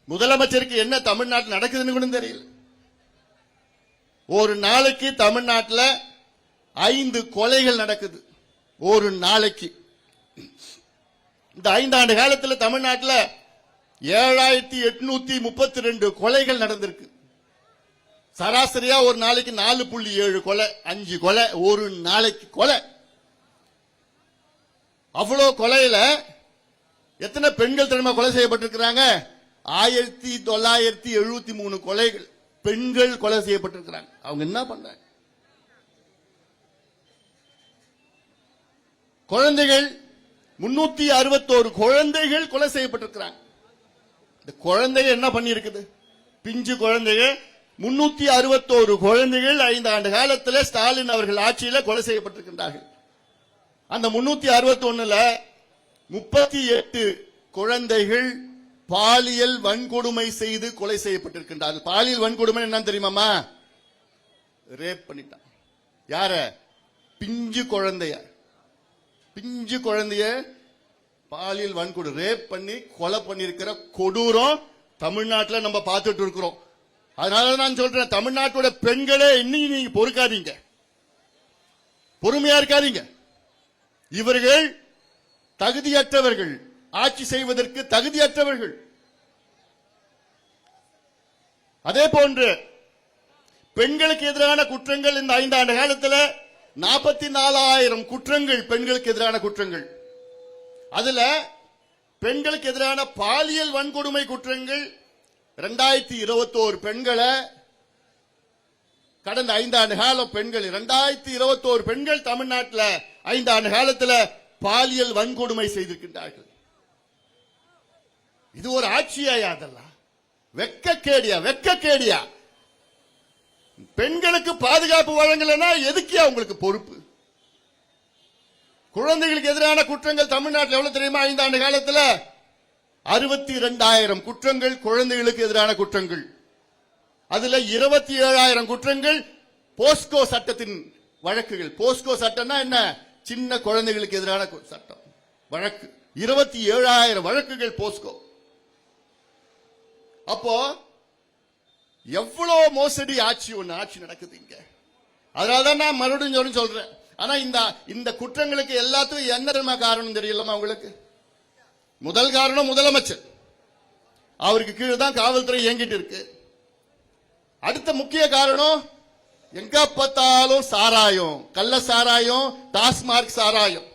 முதலமைச்சருக்கு என்ன தமிழ்நாட்டில் நடக்குதுன்னு கூட தெரியல. ஒரு நாளைக்கு தமிழ்நாட்டில் 5 கொலைகள் நடக்குது. ஒரு நாளைக்கு. இந்த 5 ஆண்டு காலத்தில் தமிழ்நாட்டில் 7832 கொலைகள் நடந்திருக்கு. சராசரியா ஒரு நாளைக்கு 4.7 கொலை, 5 கொலை ஒரு நாளைக்கு கொலை. அவ்வளோ கொலையில எத்தனை பெண்கள் தெரியுமா கொலை செய்யப்பட்டிருக்கிறாங்க? 1973 கொலைகள் பெண்கள் கொலை செய்யப்பட்டிருக்கிறாங்க. அவங்க என்ன பண்றாங்க? குழந்தைகள் 361 குழந்தைகள் கொலை செய்யப்பட்டிருக்கிறாங்க. இந்த குழந்தைகள் என்ன பண்ணி இருக்குது? பிஞ்சு குழந்தைகள் 361 குழந்தைகள் 5 ஆண்டு காலத்தில் ஸ்டாலின் அவர்கள் ஆட்சியில் கொலை செய்யப்பட்டிருக்கின்றார்கள். அந்த 361ல 38 குழந்தைகள் பாலியல் வன்கொடுமை செய்து கொலை செய்யப்பட்டிருக்கின்றார்கள். பாலியல் வன்கொடுமை என்னன்னு தெரியுமாமா? ரேப் பண்ணிட்டான். யார? பிஞ்சு குழந்தைய. பிஞ்சு குழந்தைய பாலியல் வன்கொடுமை ரேப் பண்ணி கொலை பண்ணிருக்கிற கொடூரம் தமிழ்நாட்டில் நம்ம பார்த்துட்டு இருக்கிறோம். அதனால நான் சொல்றேன், தமிழ்நாட்டோட பெண்களே இன்னைக்கு நீங்க பொறுக்காதீங்க, பொறுமையா இருக்காதீங்க. இவர்கள் தகுதியற்றவர்கள், ஆட்சி செய்வதற்கு தகுதியற்றவர்கள். அதே போன்று பெண்களுக்கு எதிரான குற்றங்கள் இந்த 5 ஆண்டு காலத்தில் 44,000 குற்றங்கள் பெண்களுக்கு எதிரான குற்றங்கள். அதுல பெண்களுக்கு எதிரான பாலியல் வன்கொடுமை குற்றங்கள் 2021 பெண்களை கடந்த 5 ஆண்டு காலம் பெண்கள் 2021 பெண்கள் தமிழ்நாட்டில் 5 ஆண்டு காலத்தில் பாலியல் வன்கொடுமை செய்திருக்கின்றார்கள். இது ஒரு ஆட்சியா? அதெல்லாம் வெக்கக்கேடியா, வெக்கக்கேடியா. பெண்களுக்கு பாதுகாப்பு வழங்கலன்னா எதுக்கியா உங்களுக்கு பொறுப்பு? குழந்தைகளுக்கு எதிரான குற்றங்கள் தமிழ்நாட்டில் எவ்வளவு தெரியுமா? 5 ஆண்டு காலத்தில் 62,000 குற்றங்கள் குழந்தைகளுக்கு எதிரான குற்றங்கள். அதுல 27,000 குற்றங்கள் போஸ்கோ சட்டத்தின் வழக்குகள். போஸ்கோ சட்டம்னா என்ன? சின்ன குழந்தைகளுக்கு எதிரான சட்டம் வழக்கு. 27,000 வழக்குகள் போஸ்கோ. அப்போ எவ்வளவு மோசடி ஆட்சி நடக்குது இங்க. அதனாலதான் நான் மறுபடியும் சொல்றேன். ஆனா இந்த குற்றங்களுக்கு எல்லாத்துக்கும் என்ன காரணம் தெரியலமா உங்களுக்கு? முதல் காரணம் முதலமைச்சர். அவருக்கு கீழே தான் காவல்துறை இயங்கிட்டு இருக்கு. அடுத்த முக்கிய காரணம் எங்க பார்த்தாலும் சாராயம், கள்ள சாராயம், டாஸ்மார்க் சாராயம்.